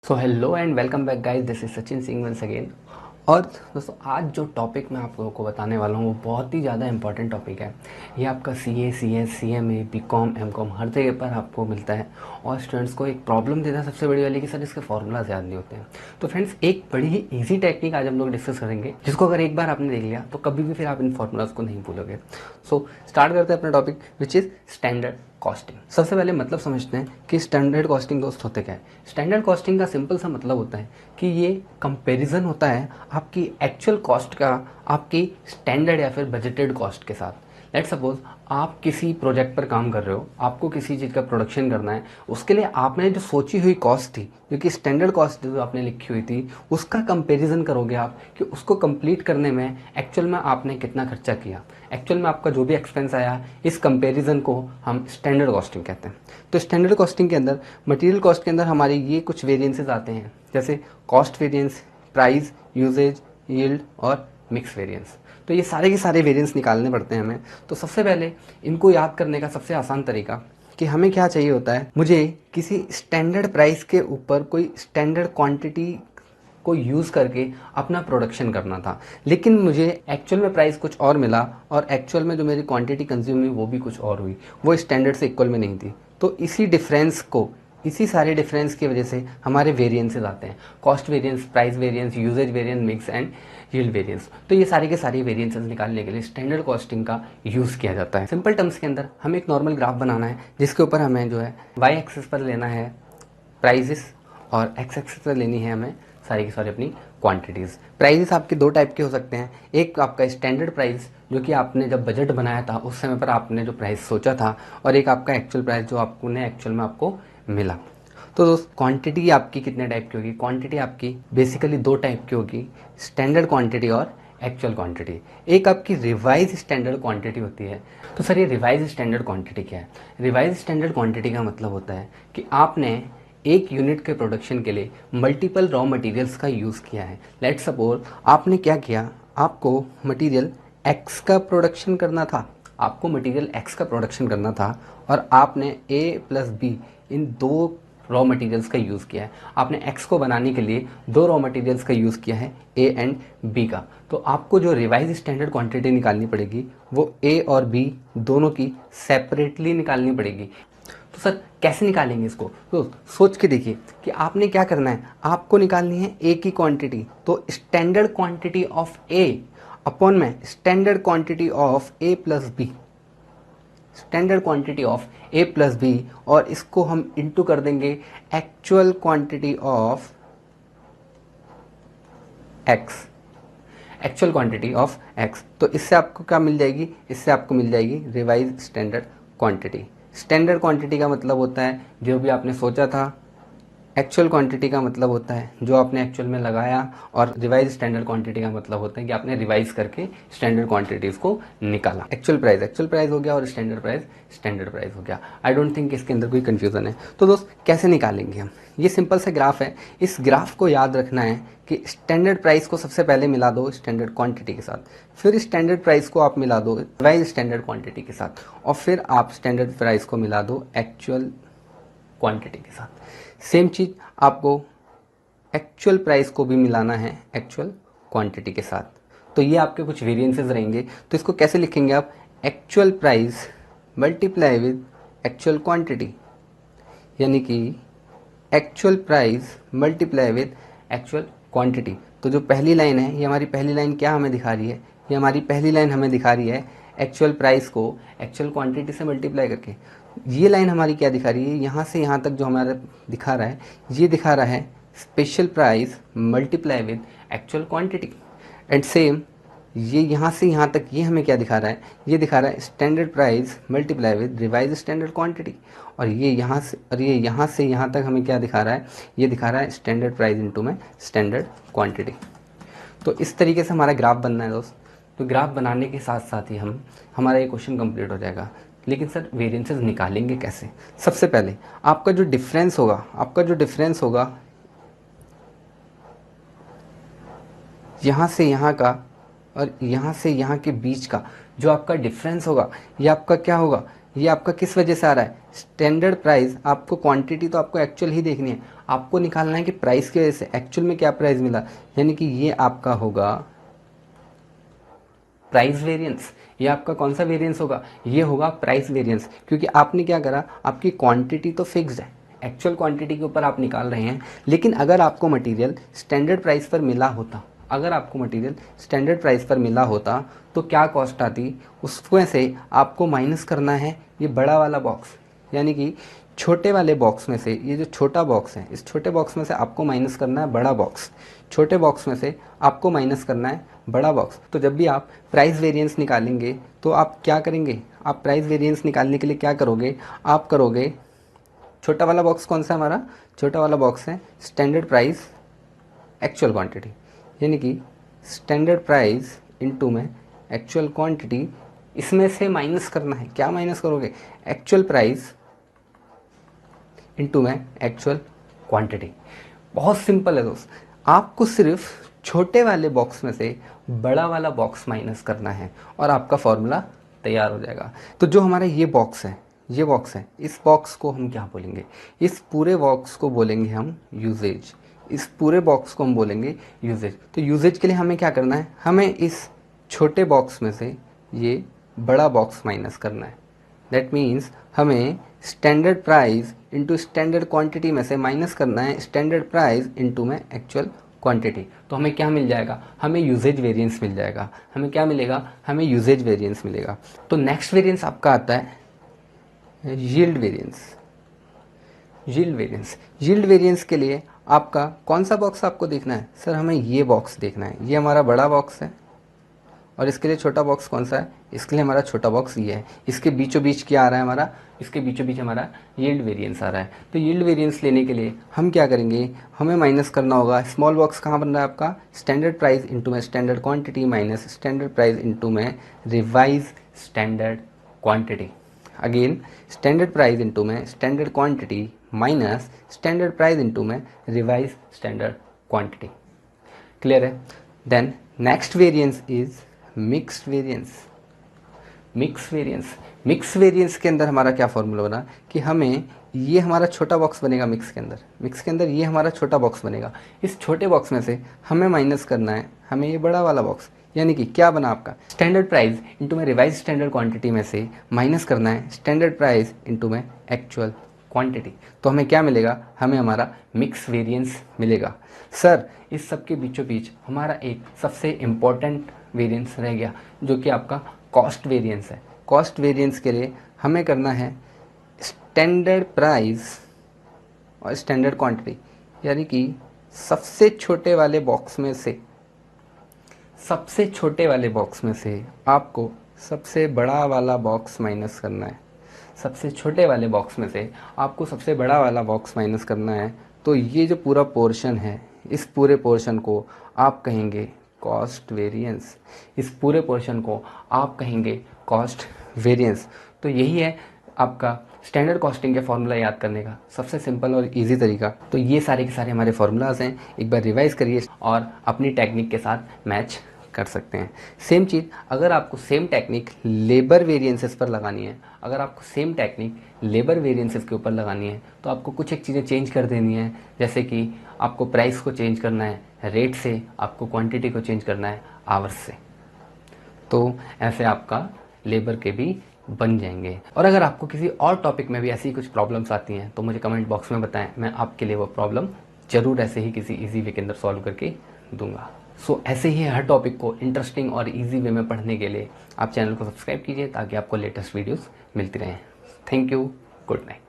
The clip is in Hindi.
So hello and welcome back guys, this is Sachin Singh once again. और दोस्तों, आज जो टॉपिक मैं आप लोगों को बताने वाला हूँ वो बहुत ही ज़्यादा इंपॉर्टेंट टॉपिक है। ये आपका CA, CS, CMA, BCom, MCom हर जगह पर आपको मिलता है। और स्टूडेंट्स को एक प्रॉब्लम देता है सबसे बड़ी वाली कि सर इसके फॉर्मूलाज याद नहीं होते हैं। तो फ्रेंड्स, एक बड़ी ही ईजी टेक्निक आज हम लोग डिस्कस करेंगे, जिसको अगर एक बार आपने देख लिया तो कभी भी फिर आप इन फॉर्मूलाज को नहीं भूलोगे। सो स्टार्ट करते हैं अपना topic, which is standard costing. सबसे पहले मतलब समझते हैं कि स्टैंडर्ड कॉस्टिंग दोस्त होते क्या है। स्टैंडर्ड कॉस्टिंग का सिंपल सा मतलब होता है कि ये कंपैरिजन होता है आपकी एक्चुअल कॉस्ट का आपकी स्टैंडर्ड या फिर बजटेड कॉस्ट के साथ। लेट्स सपोज आप किसी प्रोजेक्ट पर काम कर रहे हो, आपको किसी चीज़ का प्रोडक्शन करना है, उसके लिए आपने जो सोची हुई कॉस्ट थी, जो कि स्टैंडर्ड कॉस्ट जो आपने लिखी हुई थी, उसका कंपैरिजन करोगे आप कि उसको कंप्लीट करने में एक्चुअल में आपने कितना खर्चा किया। एक्चुअल में आपका जो भी एक्सपेंस आया, इस कंपैरिजन को हम स्टैंडर्ड कॉस्टिंग कहते हैं। तो स्टैंडर्ड कॉस्टिंग के अंदर मटेरियल कॉस्ट के अंदर हमारे ये कुछ वेरिएंसेस आते हैं, जैसे cost variance, price, usages, yield और मिक्स वेरिएंस। तो ये सारे के सारे वेरिएंस निकालने पड़ते हैं हमें। तो सबसे पहले इनको याद करने का सबसे आसान तरीका कि हमें क्या चाहिए होता है, मुझे किसी स्टैंडर्ड प्राइस के ऊपर कोई स्टैंडर्ड क्वांटिटी को यूज़ करके अपना प्रोडक्शन करना था, लेकिन मुझे एक्चुअल में प्राइस कुछ और मिला और एक्चुअल में जो मेरी क्वांटिटी कंज्यूम हुई वो भी कुछ और हुई, वो स्टैंडर्ड से इक्वल में नहीं थी। तो इसी सारे डिफरेंस की वजह से हमारे वेरिएंसेस आते हैं, cost variance, price variance, usages variance, mix and yield variance. तो ये सारे के सारे वेरिएंसेस निकालने के लिए स्टैंडर्ड कॉस्टिंग का यूज़ किया जाता है। सिंपल टर्म्स के अंदर हमें एक नॉर्मल ग्राफ बनाना है, जिसके ऊपर हमें जो है वाई एक्सिस पर लेना है प्राइजेस और एक्स एक्सिस पर लेनी है हमें सारी की सारी अपनी क्वांटिटीज़। प्राइजेस आपके दो टाइप के हो सकते हैं, एक आपका स्टैंडर्ड प्राइस जो कि आपने जब बजट बनाया था उस समय पर आपने जो प्राइस सोचा था, और एक आपका एक्चुअल प्राइस जो आपने एक्चुअल में आपको मिला। तो दोस्त, क्वांटिटी आपकी कितने टाइप की होगी? क्वांटिटी आपकी बेसिकली दो टाइप की होगी, स्टैंडर्ड क्वांटिटी और एक्चुअल क्वांटिटी। एक आपकी रिवाइज स्टैंडर्ड क्वांटिटी होती है। तो सर, ये रिवाइज स्टैंडर्ड क्वांटिटी क्या है? रिवाइज स्टैंडर्ड क्वांटिटी का मतलब होता है कि आपने एक यूनिट के प्रोडक्शन के लिए मल्टीपल रॉ मटेरियल्स का यूज़ किया है। लेट्स सपोज आपने क्या किया, आपको मटेरियल एक्स का प्रोडक्शन करना था, और आपने ए प्लस बी इन दो रॉ मटेरियल्स का यूज़ किया है। आपने एक्स को बनाने के लिए दो रॉ मटेरियल्स का यूज़ किया है, ए एंड बी का। तो आपको जो रिवाइज स्टैंडर्ड क्वांटिटी निकालनी पड़ेगी वो ए और बी दोनों की सेपरेटली निकालनी पड़ेगी। तो सर कैसे निकालेंगे इसको? तो सोच के देखिए कि आपने क्या करना है, आपको निकालनी है ए की क्वांटिटी। तो standard quantity of A upon में standard quantity of A plus B, standard quantity of A plus B, और इसको हम इंटू कर देंगे actual quantity of X, actual quantity of X. तो इससे आपको क्या मिल जाएगी? इससे आपको मिल जाएगी revise standard quantity. Standard quantity का मतलब होता है जो भी आपने सोचा था, एक्चुअल क्वांटिटी का मतलब होता है जो आपने एक्चुअल में लगाया, और रिवाइज स्टैंडर्ड क्वांटिटी का मतलब होता है कि आपने रिवाइज करके स्टैंडर्ड क्वांटिटीज़ को निकाला। एक्चुअल प्राइस हो गया और स्टैंडर्ड प्राइस हो गया। आई डोंट थिंक इसके अंदर कोई कन्फ्यूज़न है। तो दोस्त, कैसे निकालेंगे हम? ये सिंपल सा ग्राफ है। इस ग्राफ को याद रखना है कि स्टैंडर्ड प्राइस को सबसे पहले मिला दो स्टैंडर्ड क्वांटिटी के साथ, फिर स्टैंडर्ड प्राइस को आप मिला दो रिवाइज स्टैंडर्ड क्वांटिटी के साथ, और फिर आप स्टैंडर्ड प्राइस को मिला दो एक्चुअल क्वांटिटी के साथ। सेम चीज़ आपको एक्चुअल प्राइस को भी मिलाना है एक्चुअल क्वांटिटी के साथ। तो ये आपके कुछ वेरिएंसेस रहेंगे। तो इसको कैसे लिखेंगे आप? Actual price multiply with actual quantity, यानी कि actual price multiply with actual quantity. तो जो पहली लाइन है, ये हमारी पहली लाइन क्या हमें दिखा रही है? ये हमारी पहली लाइन हमें दिखा रही है एक्चुअल प्राइस को एक्चुअल क्वांटिटी से मल्टीप्लाई करके। ये लाइन हमारी क्या दिखा रही है? यहाँ से यहाँ तक जो हमारा दिखा रहा है, ये दिखा रहा है special price multiply with actual quantity. And same ये यहाँ से यहाँ तक ये हमें क्या दिखा रहा है? ये दिखा रहा है standard price multiply with revise standard quantity. और ये यहाँ से यहाँ तक हमें क्या दिखा रहा है? ये दिखा रहा है स्टैंडर्ड प्राइस इनटू में स्टैंडर्ड क्वांटिटी। तो इस तरीके से हमारा ग्राफ बनना है दोस्त। तो ग्राफ बनाने के साथ साथ ही हमारा ये क्वेश्चन कंप्लीट हो जाएगा। लेकिन सर, वेरिएंसेस निकालेंगे कैसे? सबसे पहले आपका जो डिफरेंस होगा यहाँ से यहाँ का और यहाँ से यहाँ के बीच का जो आपका डिफरेंस होगा, ये आपका क्या होगा? ये आपका किस वजह से आ रहा है, स्टैंडर्ड प्राइस। आपको क्वांटिटी तो आपको एक्चुअल ही देखनी है, आपको निकालना है कि प्राइस की वजह से एक्चुअल में क्या प्राइस मिला, यानी कि ये आपका होगा प्राइस वेरिएंस। ये आपका कौन सा वेरिएंस होगा, ये होगा प्राइस वेरिएंस, क्योंकि आपने क्या करा, आपकी क्वांटिटी तो फिक्स्ड है, एक्चुअल क्वांटिटी के ऊपर आप निकाल रहे हैं। लेकिन अगर आपको मटेरियल स्टैंडर्ड प्राइस पर मिला होता, अगर आपको मटेरियल स्टैंडर्ड प्राइस पर मिला होता तो क्या कॉस्ट आती, उसमें से आपको माइनस करना है ये बड़ा वाला बॉक्स, यानी कि छोटे वाले बॉक्स में से, ये जो छोटा बॉक्स है, इस छोटे बॉक्स में से आपको माइनस करना है बड़ा बॉक्स, छोटे बॉक्स में से आपको माइनस करना है बड़ा बॉक्स। तो जब भी आप प्राइस वेरिएंस निकालेंगे तो आप क्या करेंगे, आप प्राइस वेरिएंस निकालने के लिए क्या करोगे, आप करोगे, छोटा वाला बॉक्स कौन सा हमारा, छोटा वाला बॉक्स है स्टैंडर्ड प्राइस एक्चुअल क्वांटिटी, यानी कि स्टैंडर्ड प्राइस इनटू में एक्चुअल क्वांटिटी, इसमें से माइनस करना है, क्या माइनस करोगे, एक्चुअल प्राइस इनटू में एक्चुअल क्वांटिटी। बहुत सिंपल है दोस्त, आपको सिर्फ छोटे वाले बॉक्स में से बड़ा वाला बॉक्स माइनस करना है और आपका फॉर्मूला तैयार हो जाएगा। तो जो हमारा ये बॉक्स है, ये बॉक्स है, इस बॉक्स को हम क्या बोलेंगे, इस पूरे बॉक्स को बोलेंगे हम यूजेज, इस पूरे बॉक्स को हम बोलेंगे यूजेज। तो यूजेज के लिए हमें क्या करना है, हमें इस छोटे बॉक्स में से ये बड़ा बॉक्स माइनस करना है। दैट मीन्स हमें standard price into standard quantity में से माइनस करना है स्टैंडर्ड प्राइस इंटू में एक्चुअल क्वांटिटी। तो हमें क्या मिल जाएगा, हमें यूजेज वेरिएंस मिल जाएगा। हमें क्या मिलेगा, हमें यूजेज वेरिएंस मिलेगा। तो नेक्स्ट वेरिएंस आपका आता है yield variance. Yield variance, yield variance के लिए आपका कौन सा बॉक्स आपको देखना है, सर हमें ये बॉक्स देखना है, ये हमारा बड़ा बॉक्स है और इसके लिए छोटा बॉक्स कौन सा है, इसके लिए हमारा छोटा बॉक्स ये है। इसके बीचों बीच क्या आ रहा है हमारा, इसके बीचों बीच हमारा यील्ड वेरिएंस आ रहा है। तो यील्ड वेरिएंस लेने के लिए हम क्या करेंगे, हमें माइनस करना होगा, स्मॉल बॉक्स कहाँ बन रहा है आपका, स्टैंडर्ड प्राइस इंटू में standard quantity minus standard price into में revise standard quantity. Again standard price into में standard quantity minus standard price into में रिवाइज स्टैंडर्ड क्वांटिटी। क्लियर है। Then next variance is mixed variance. Mix variance, mix variance के अंदर हमारा क्या फॉर्मूला बना कि हमें ये हमारा छोटा बॉक्स बनेगा मिक्स के अंदर, मिक्स के अंदर ये हमारा छोटा बॉक्स बनेगा। इस छोटे बॉक्स में से हमें माइनस करना है हमें ये बड़ा वाला बॉक्स, यानी कि क्या बना आपका स्टैंडर्ड प्राइस इंटू में रिवाइज स्टैंडर्ड क्वांटिटी में से माइनस करना है स्टैंडर्ड प्राइस इंटू में एक्चुअल क्वांटिटी। तो हमें क्या मिलेगा, हमें हमारा मिक्स वेरिएंस मिलेगा। सर इस सब के बीचों बीच हमारा एक सबसे इम्पॉर्टेंट वेरिएंस रह गया जो कि आपका कॉस्ट वेरिएंस है। कॉस्ट वेरिएंस के लिए हमें करना है स्टैंडर्ड प्राइस और स्टैंडर्ड क्वांटिटी, यानी कि सबसे छोटे वाले बॉक्स में से, सबसे छोटे वाले बॉक्स में से आपको सबसे बड़ा वाला बॉक्स माइनस करना है। सबसे छोटे वाले बॉक्स में से आपको सबसे बड़ा वाला बॉक्स माइनस करना है। तो ये जो पूरा पोर्शन है, इस पूरे पोर्शन को आप कहेंगे कॉस्ट वेरिएंस, इस पूरे पोर्शन को आप कहेंगे कॉस्ट वेरिएंस। तो यही है आपका स्टैंडर्ड कॉस्टिंग के फॉर्मूला याद करने का सबसे सिंपल और इजी तरीका। तो ये सारे के सारे हमारे फॉर्मूलाज हैं, एक बार रिवाइज करिए और अपनी टेक्निक के साथ मैच कर सकते हैं। सेम चीज़ अगर आपको सेम टेक्निक लेबर वेरिएंसेस पर लगानी है, अगर आपको सेम टेक्निक लेबर वेरिएंसेस के ऊपर लगानी है तो आपको कुछ एक चीज़ें चेंज कर देनी है, जैसे कि आपको प्राइस को चेंज करना है रेट से, आपको क्वांटिटी को चेंज करना है आवर्स से। तो ऐसे आपका लेबर के भी बन जाएंगे। और अगर आपको किसी और टॉपिक में भी ऐसी कुछ प्रॉब्लम्स आती हैं तो मुझे कमेंट बॉक्स में बताएं, मैं आपके लिए वो प्रॉब्लम ज़रूर ऐसे ही किसी इजी वे के अंदर सॉल्व करके दूंगा। ऐसे ही हर टॉपिक को इंटरेस्टिंग और इजी वे में पढ़ने के लिए आप चैनल को सब्सक्राइब कीजिए ताकि आपको लेटेस्ट वीडियोस मिलती रहें। Thank you, good night.